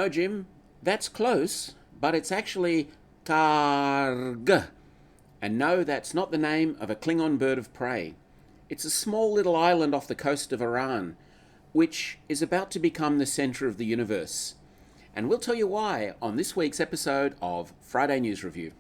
No, Jim, that's close, but it's actually Khaarg. And no, that's not the name of a Klingon bird of prey. It's a small little island off the coast of Iran, which is about to become the centre of the universe. And we'll tell you why on this week's episode of Friday News Review.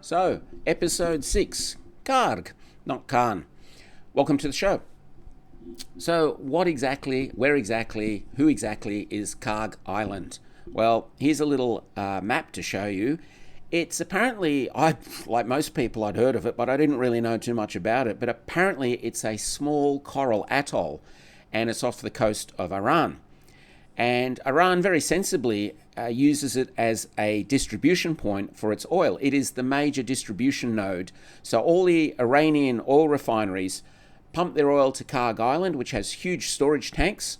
So, episode 6, Khaarg, not Khan. Welcome to the show. So, where exactly, who exactly is Kharg Island? Well, here's a little map to show you. It's apparently, like most people, I'd heard of it, but I didn't really know too much about it. But apparently it's a small coral atoll, and it's off the coast of Iran. And Iran very sensibly uses it as a distribution point for its oil. It is the major distribution node. So all the Iranian oil refineries pump their oil to Kharg Island, which has huge storage tanks,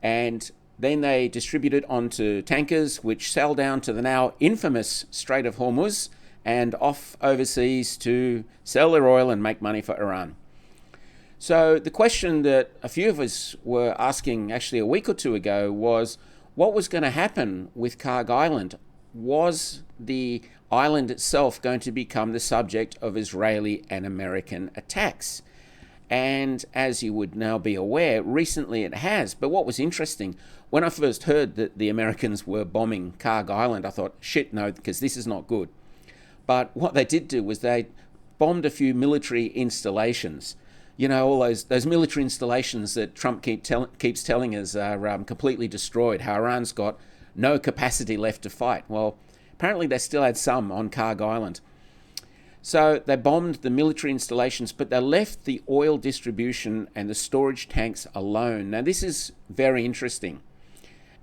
and then they distribute it onto tankers, which sail down to the now infamous Strait of Hormuz and off overseas to sell their oil and make money for Iran. So the question that a few of us were asking actually a week or two ago was, what was going to happen with Kharg Island? Was the island itself going to become the subject of Israeli and American attacks? And as you would now be aware, recently it has. But what was interesting, when I first heard that the Americans were bombing Kharg Island, I thought, shit, no, because this is not good. But what they did do was they bombed a few military installations. You know, all those military installations that Trump keeps telling us are completely destroyed, how Iran's got no capacity left to fight. Well, apparently they still had some on Kharg Island. So they bombed the military installations, but they left the oil distribution and the storage tanks alone. Now, this is very interesting.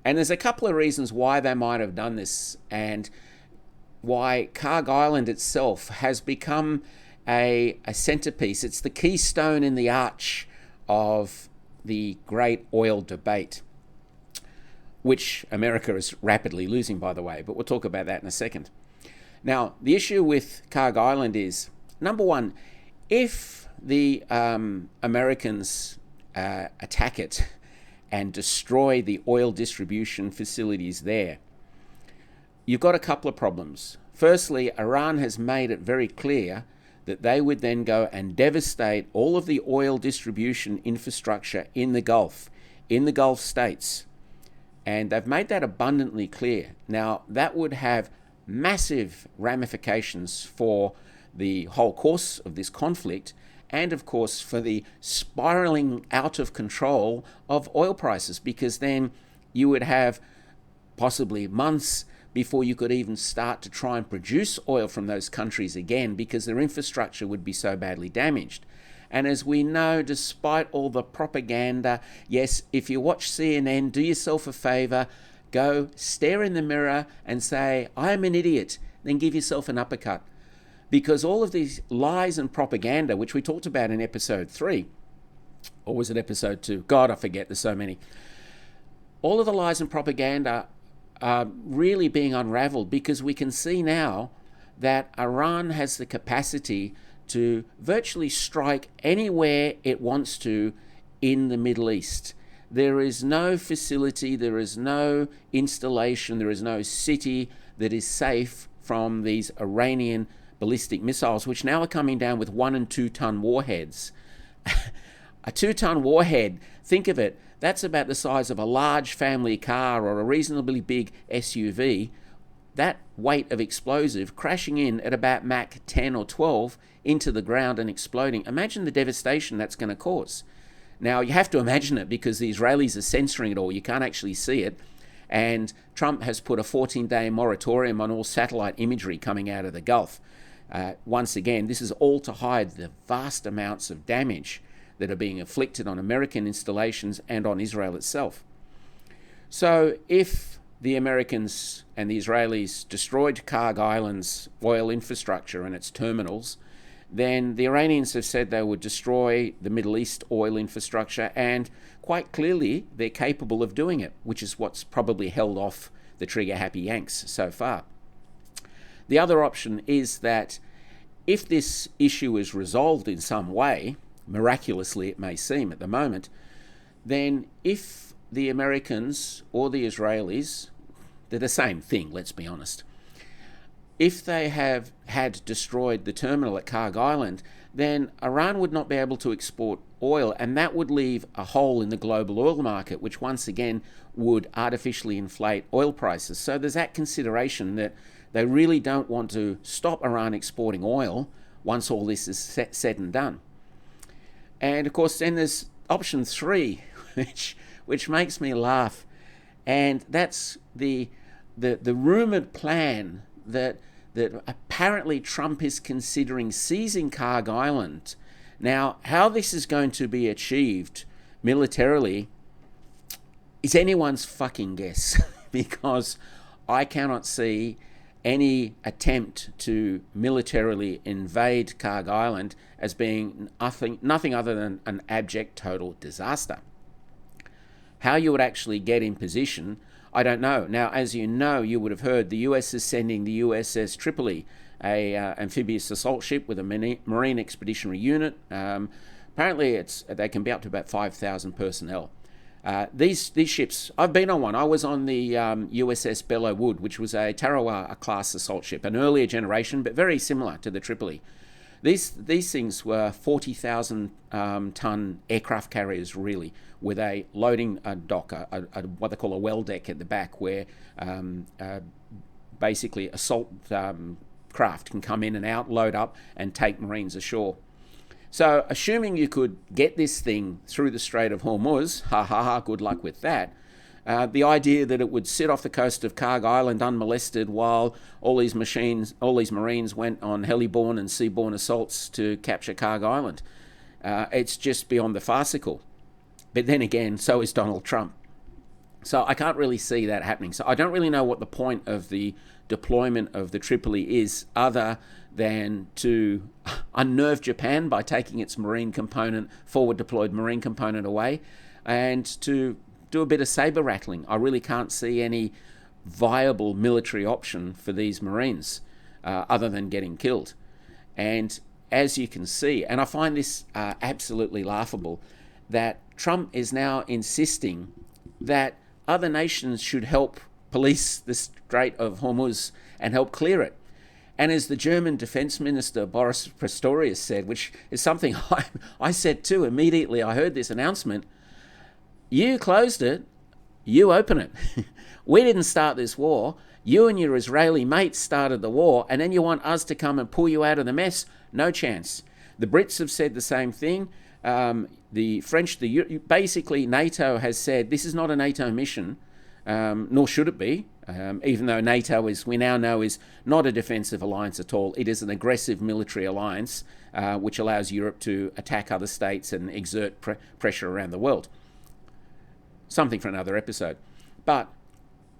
And there's a couple of reasons why they might have done this and why Kharg Island itself has become a centerpiece. It's the keystone in the arch of the great oil debate, which America is rapidly losing, by the way, but we'll talk about that in a second. Now, the issue with Kharg Island is, number one, if the Americans attack it and destroy the oil distribution facilities there, you've got a couple of problems. Firstly, Iran has made it very clear that they would then go and devastate all of the oil distribution infrastructure in the Gulf states. And they've made that abundantly clear. Now, that would have massive ramifications for the whole course of this conflict and, of course, for the spiraling out of control of oil prices, because then you would have possibly months before you could even start to try and produce oil from those countries again, because their infrastructure would be so badly damaged. And as we know, despite all the propaganda, yes, if you watch CNN, do yourself a favor, go stare in the mirror and say, I'm an idiot, then give yourself an uppercut. Because all of these lies and propaganda, which we talked about in episode 3, or was it episode 2? God, I forget, there's so many. All of the lies and propaganda really being unraveled, because we can see now that Iran has the capacity to virtually strike anywhere it wants to in the Middle East. There is no facility, there is no installation, there is no city that is safe from these Iranian ballistic missiles, which now are coming down with 1 and 2 ton warheads. A 2-ton warhead, think of it, that's about the size of a large family car or a reasonably big SUV. That weight of explosive crashing in at about Mach 10 or 12 into the ground and exploding. Imagine the devastation that's going to cause. Now, you have to imagine it because the Israelis are censoring it all. You can't actually see it. And Trump has put a 14-day moratorium on all satellite imagery coming out of the Gulf. Once again, this is all to hide the vast amounts of damage that are being inflicted on American installations and on Israel itself. So if the Americans and the Israelis destroyed Kharg Island's oil infrastructure and its terminals, then the Iranians have said they would destroy the Middle East oil infrastructure, and quite clearly they're capable of doing it, which is what's probably held off the trigger-happy Yanks so far. The other option is that if this issue is resolved in some way, miraculously it may seem at the moment, then if the Americans or the Israelis, they're the same thing, let's be honest, if they have had destroyed the terminal at Kharg Island, then Iran would not be able to export oil, and that would leave a hole in the global oil market, which once again would artificially inflate oil prices. So there's that consideration that they really don't want to stop Iran exporting oil once all this is said and done. And of course, then there's option 3, which makes me laugh, and that's the rumored plan that apparently Trump is considering seizing Kharg Island. Now, how this is going to be achieved militarily is anyone's fucking guess, because I cannot see any attempt to militarily invade Kharg Island as being nothing other than an abject total disaster. How you would actually get in position, I don't know. Now, as you know, you would have heard the US is sending the USS Tripoli, a amphibious assault ship with a Marine Expeditionary Unit. Apparently, they can be up to about 5,000 personnel. These ships, I've been on one. I was on the USS Belleau Wood, which was a Tarawa-class assault ship, an earlier generation, but very similar to the Tripoli. These things were 40,000 ton aircraft carriers, really, with a loading dock, what they call a well deck at the back, where basically assault craft can come in and out, load up, and take Marines ashore. So, assuming you could get this thing through the Strait of Hormuz, good luck with that. The idea that it would sit off the coast of Kharg Island unmolested while all these Marines went on heli-borne and sea-borne assaults to capture Kharg Island, it's just beyond the farcical. But then again, so is Donald Trump. So I can't really see that happening. So I don't really know what the point of the deployment of the Tripoli is, other than to unnerve Japan by taking its forward-deployed marine component away, and to do a bit of saber rattling. I really can't see any viable military option for these Marines other than getting killed. And as you can see, and I find this absolutely laughable, that Trump is now insisting that other nations should help police the Strait of Hormuz and help clear it. And as the German Defense Minister Boris Pistorius said, which is something I said too immediately I heard this announcement, you closed it, you open it. We didn't start this war. You and your Israeli mates started the war, and then you want us to come and pull you out of the mess? No chance. The Brits have said the same thing. The French, basically NATO has said this is not a NATO mission, nor should it be, even though NATO we now know is not a defensive alliance at all. It is an aggressive military alliance which allows Europe to attack other states and exert pressure around the world. Something for another episode. But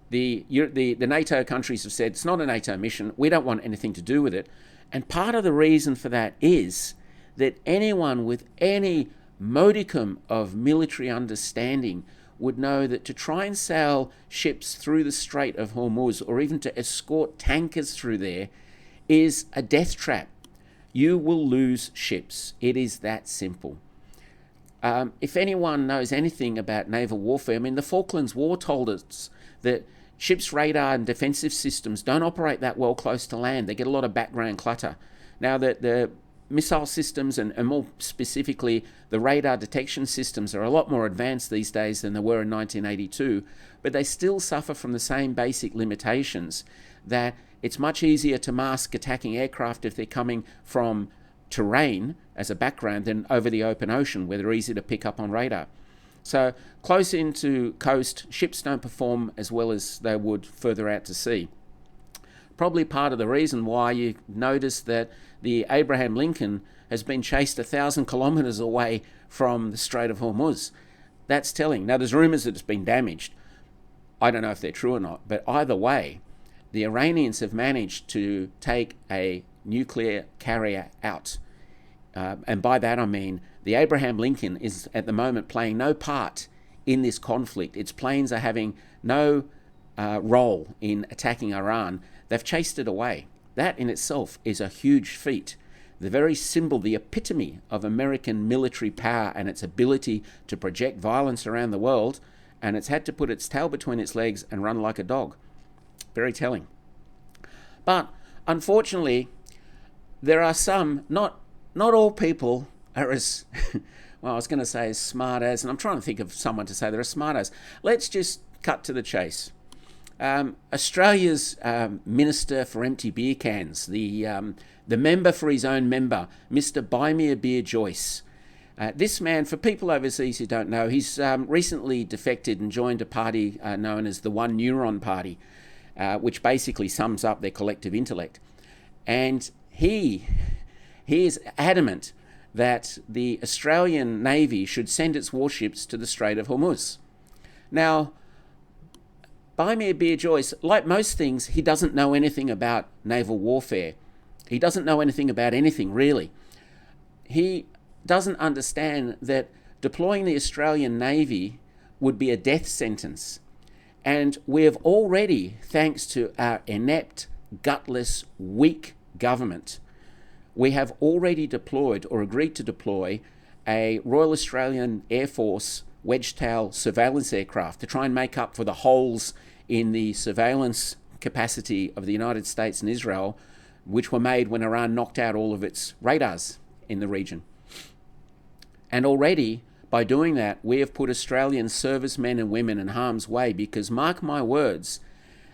the NATO countries have said it's not a NATO mission. We don't want anything to do with it. And part of the reason for that is that anyone with any modicum of military understanding would know that to try and sail ships through the Strait of Hormuz, or even to escort tankers through there, is a death trap. You will lose ships. It is that simple. If anyone knows anything about naval warfare, I mean, the Falklands War told us that ships' radar and defensive systems don't operate that well close to land. They get a lot of background clutter. Now, the missile systems and more specifically the radar detection systems are a lot more advanced these days than they were in 1982, but they still suffer from the same basic limitations, that it's much easier to mask attacking aircraft if they're coming from terrain as a background than over the open ocean, where they're easy to pick up on radar. So close into coast, ships don't perform as well as they would further out to sea. Probably part of the reason why you notice that the Abraham Lincoln has been chased 1,000 kilometres away from the Strait of Hormuz. That's telling. Now, there's rumours that it's been damaged. I don't know if they're true or not, but either way, the Iranians have managed to take a nuclear carrier out. And by that I mean the Abraham Lincoln is at the moment playing no part in this conflict. Its planes are having no role in attacking Iran. They've chased it away. That in itself is a huge feat. The very symbol, the epitome of American military power and its ability to project violence around the world, and it's had to put its tail between its legs and run like a dog. Very telling. But unfortunately, there are some, not all people are as, well, I was going to say as smart as, and I'm trying to think of someone to say they're as smart as. Let's just cut to the chase. Australia's Minister for Empty Beer Cans, the member for his own member, Mr. BuymeabeerJoyce. This man, for people overseas who don't know, he's recently defected and joined a party known as the One Neuron Party, which basically sums up their collective intellect. And he is adamant that the Australian Navy should send its warships to the Strait of Hormuz. Now, BuymeabeerJoyce, like most things, he doesn't know anything about naval warfare. He doesn't know anything about anything, really. He doesn't understand that deploying the Australian Navy would be a death sentence. And we have already, thanks to our inept, gutless, weak government, we have already deployed or agreed to deploy a Royal Australian Air Force wedge-tail surveillance aircraft to try and make up for the holes in the surveillance capacity of the United States and Israel, which were made when Iran knocked out all of its radars in the region. And already, by doing that, we have put Australian servicemen and women in harm's way, because, mark my words,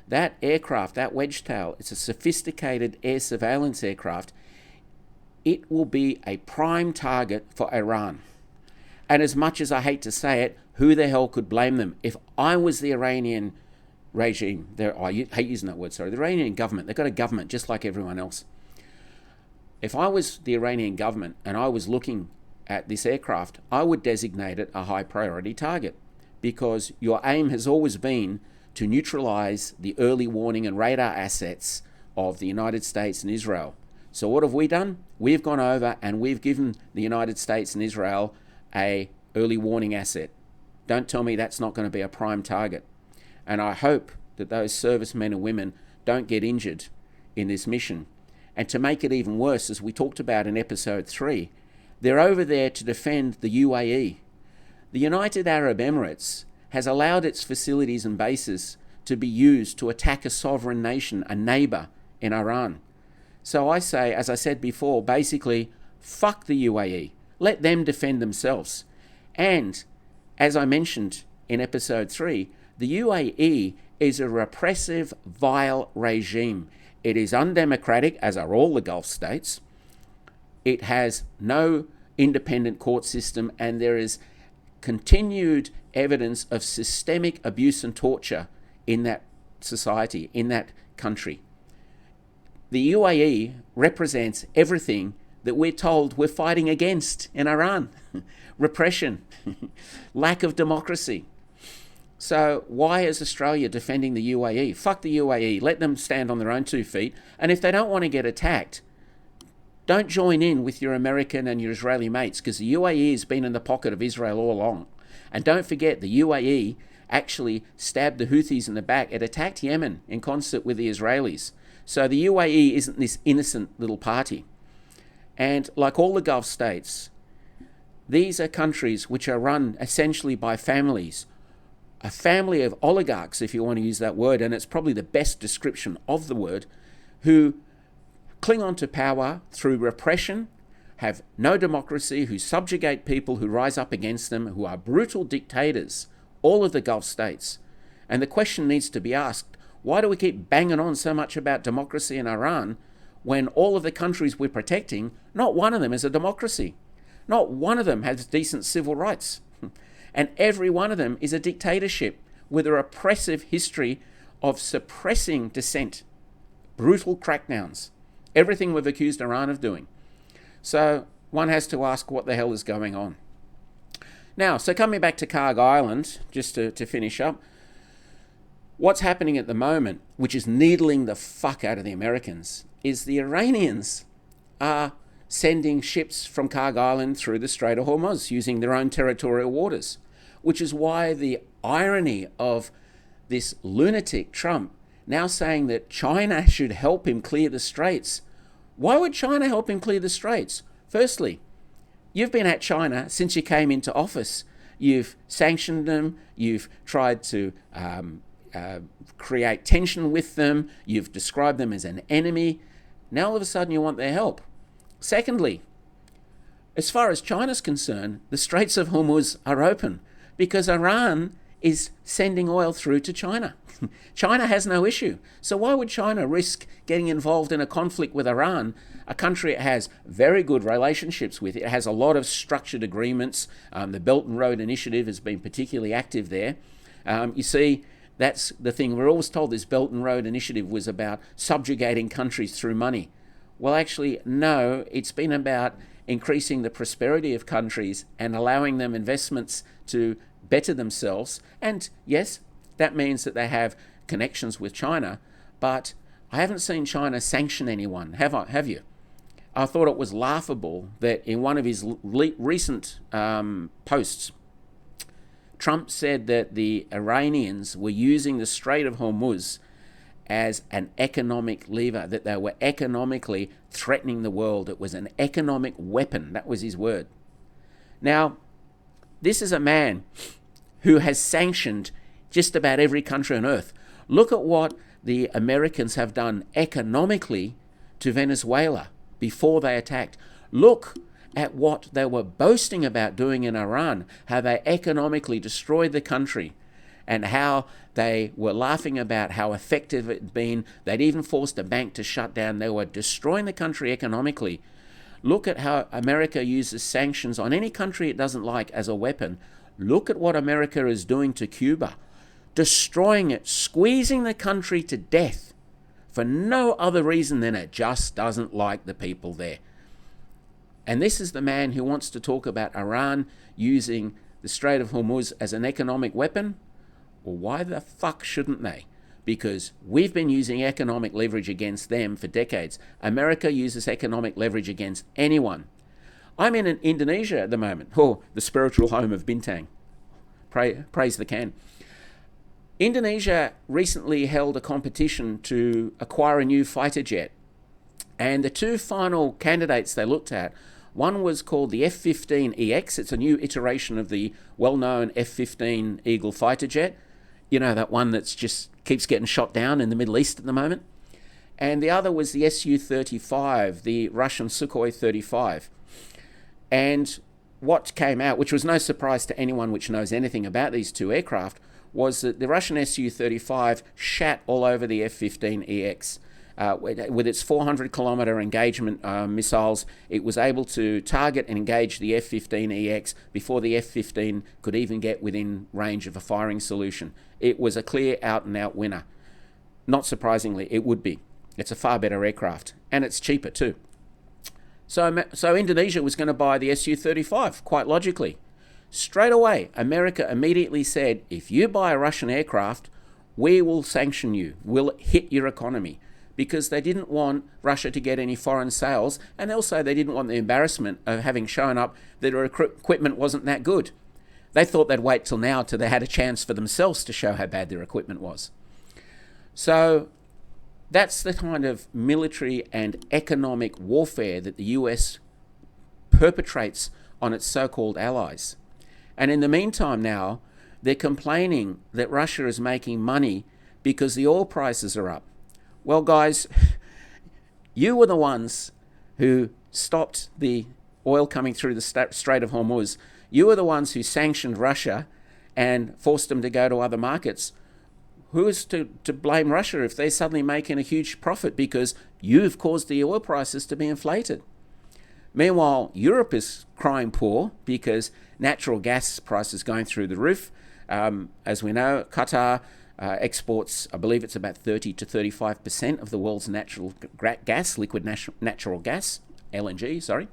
that aircraft, that wedge-tail, it's a sophisticated air surveillance aircraft. It will be a prime target for Iran. And as much as I hate to say it, who the hell could blame them? If I was the Iranian regime, I hate using that word, sorry, the Iranian government, they've got a government just like everyone else. If I was the Iranian government and I was looking at this aircraft, I would designate it a high priority target, because your aim has always been to neutralize the early warning and radar assets of the United States and Israel. So what have we done? We've gone over and we've given the United States and Israel a early warning asset. Don't tell me that's not going to be a prime target. And I hope that those servicemen and women don't get injured in this mission. And to make it even worse, as we talked about in episode 3, they're over there to defend the UAE. The United Arab Emirates has allowed its facilities and bases to be used to attack a sovereign nation, a neighbour in Iran. So I say, as I said before, basically, fuck the UAE. Let them defend themselves. And, as I mentioned in episode 3, the UAE is a repressive, vile regime. It is undemocratic, as are all the Gulf states. It has no independent court system, and there is continued evidence of systemic abuse and torture in that society, in that country. The UAE represents everything that we're told we're fighting against in Iran. Repression, lack of democracy. So why is Australia defending the UAE? Fuck the UAE. Let them stand on their own 2 feet. And if they don't want to get attacked, don't join in with your American and your Israeli mates, because the UAE has been in the pocket of Israel all along. And don't forget, the UAE actually stabbed the Houthis in the back. It attacked Yemen in concert with the Israelis. So the UAE isn't this innocent little party. And like all the Gulf states, these are countries which are run essentially by families, a family of oligarchs, if you want to use that word, and it's probably the best description of the word, who cling on to power through repression, have no democracy, who subjugate people who rise up against them, who are brutal dictators, all of the Gulf states. And the question needs to be asked, why do we keep banging on so much about democracy in Iran when all of the countries we're protecting, not one of them is a democracy? Not one of them has decent civil rights. And every one of them is a dictatorship with a repressive history of suppressing dissent, brutal crackdowns, everything we've accused Iran of doing. So one has to ask what the hell is going on. Now, so coming back to Kharg Island, just to finish up, what's happening at the moment, which is needling the fuck out of the Americans, is the Iranians are sending ships from Kharg Island through the Strait of Hormuz using their own territorial waters, which is why the irony of this lunatic Trump now saying that China should help him clear the straits. Why would China help him clear the straits? Firstly, you've been at China since you came into office. You've sanctioned them. You've tried to create tension with them. You've described them as an enemy. Now all of a sudden you want their help. Secondly, as far as China's concerned, the Straits of Hormuz are open because Iran is sending oil through to China. China has no issue. So why would China risk getting involved in a conflict with Iran, a country it has very good relationships with? It has a lot of structured agreements. The Belt and Road Initiative has been particularly active there. You see, that's the thing. We're always told this Belt and Road Initiative was about subjugating countries through money. Well, actually, no, it's been about increasing the prosperity of countries and allowing them investments to better themselves. And yes, that means that they have connections with China, but I haven't seen China sanction anyone, have you? I thought it was laughable that in one of his recent posts, Trump said that the Iranians were using the Strait of Hormuz as an economic lever, that they were economically threatening the world. It was an economic weapon. That was his word. Now, this is a man who has sanctioned just about every country on earth. Look at what the Americans have done economically to Venezuela before they attacked. Look at what they were boasting about doing in Iran, how they economically destroyed the country, and how they were laughing about how effective it had been. They'd even forced a bank to shut down. They were destroying the country economically. Look at how America uses sanctions on any country it doesn't like as a weapon. Look at what America is doing to Cuba, destroying it, squeezing the country to death for no other reason than it just doesn't like the people there. And this is the man who wants to talk about Iran using the Strait of Hormuz as an economic weapon. Well, why the fuck shouldn't they? Because we've been using economic leverage against them for decades. America uses economic leverage against anyone. I'm in Indonesia at the moment. Oh, the spiritual home of Bintang. Praise the can. Indonesia recently held a competition to acquire a new fighter jet. And the two final candidates they looked at, one was called the F-15EX. It's a new iteration of the well-known F-15 Eagle fighter jet. You know, that one that's just keeps getting shot down in the Middle East at the moment. And the other was the Su-35, the Russian Sukhoi 35. And what came out, which was no surprise to anyone which knows anything about these two aircraft, was that the Russian Su-35 shat all over the F-15EX. With its 400-kilometre engagement missiles, it was able to target and engage the F-15EX before the F-15 could even get within range of a firing solution. It was a clear out-and-out winner. Not surprisingly, it would be. It's a far better aircraft, and it's cheaper too. So Indonesia was going to buy the Su-35, quite logically. Straight away, America immediately said, if you buy a Russian aircraft, we will sanction you. We'll hit your economy. Because they didn't want Russia to get any foreign sales, and also they didn't want the embarrassment of having shown up that their equipment wasn't that good. They thought they'd wait till now till they had a chance for themselves to show how bad their equipment was. So that's the kind of military and economic warfare that the US perpetrates on its so-called allies. And in the meantime now, they're complaining that Russia is making money because the oil prices are up. Well, guys, You were the ones who stopped the oil coming through the Strait of Hormuz. You were the ones who sanctioned Russia and forced them to go to other markets. Who is to blame Russia if they're suddenly making a huge profit because you've caused the oil prices to be inflated? Meanwhile, Europe is crying poor because natural gas prices going through the roof. As we know, Qatar exports, I believe it's about 30 to 35% of the world's natural gas, liquid natural gas, LNG, sorry.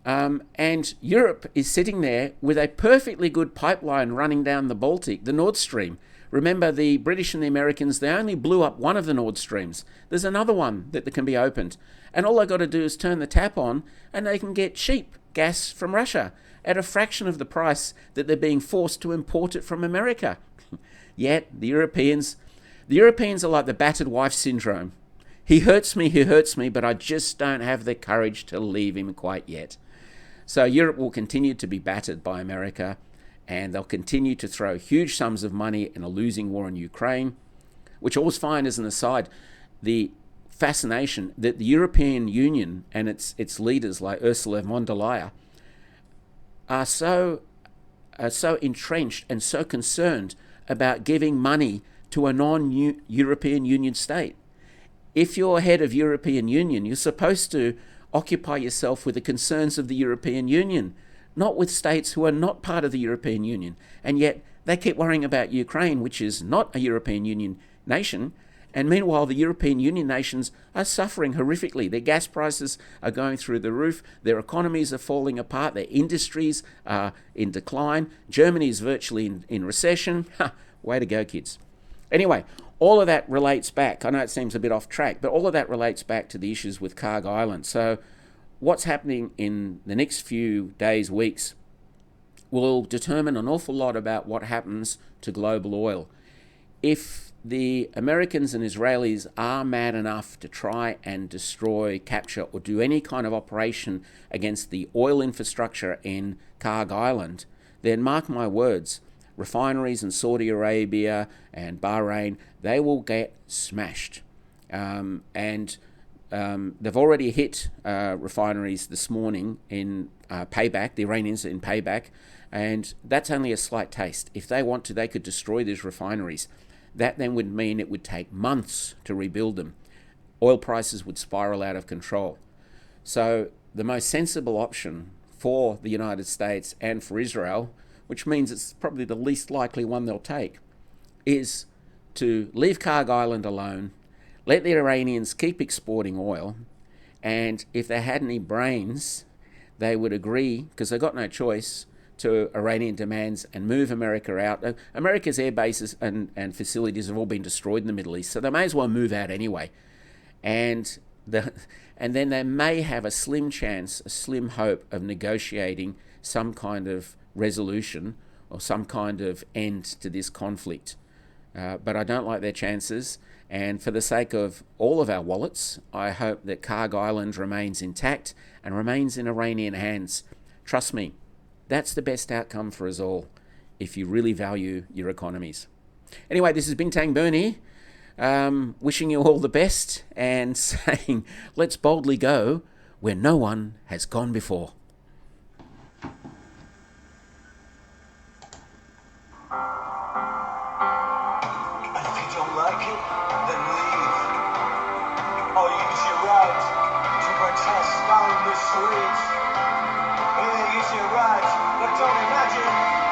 And Europe is sitting there with a perfectly good pipeline running down the Baltic, the Nord Stream. Remember, the British and the Americans, they only blew up one of the Nord Streams. There's another one that can be opened. And all they've got to do is turn the tap on and they can get cheap gas from Russia at a fraction of the price that they're being forced to import it from America. Yet the Europeans are like the battered wife syndrome. He hurts me, but I just don't have the courage to leave him quite yet. So Europe will continue to be battered by America, and they'll continue to throw huge sums of money in a losing war in Ukraine, which always find as an aside, the fascination that the European Union and its leaders like Ursula von der Leyen are so entrenched and so concerned about giving money to a non-European Union state. If you're head of European Union, you're supposed to occupy yourself with the concerns of the European Union, not with states who are not part of the European Union. And yet they keep worrying about Ukraine, which is not a European Union nation. And meanwhile, the European Union nations are suffering horrifically. Their gas prices are going through the roof. Their economies are falling apart. Their industries are in decline. Germany is virtually in recession. Way to go, kids. Anyway, all of that relates back. I know it seems a bit off track, but all of that relates back to the issues with Kharg Island. So what's happening in the next few days, weeks, will determine an awful lot about what happens to global oil. If the Americans and Israelis are mad enough to try and destroy, capture, or do any kind of operation against the oil infrastructure in Kharg Island, then mark my words, refineries in Saudi Arabia and Bahrain, they will get smashed. And they've already hit refineries this morning in payback, the Iranians in payback, and that's only a slight taste. If they want to, they could destroy these refineries. That then would mean it would take months to rebuild them. Oil prices would spiral out of control. So the most sensible option for the United States and for Israel, which means it's probably the least likely one they'll take, is to leave Kharg Island alone, let the Iranians keep exporting oil, and if they had any brains, they would agree, because they've got no choice, to Iranian demands and move America out. America's air bases and facilities have all been destroyed in the Middle East, so they may as well move out anyway. And then they may have a slim chance, a slim hope of negotiating some kind of resolution or some kind of end to this conflict. But I don't like their chances. And for the sake of all of our wallets, I hope that Kharg Island remains intact and remains in Iranian hands. Trust me, that's the best outcome for us all if you really value your economies. Anyway, this is Bintang Burney, wishing you all the best and saying, let's boldly go where no one has gone before. Use your right, but don't imagine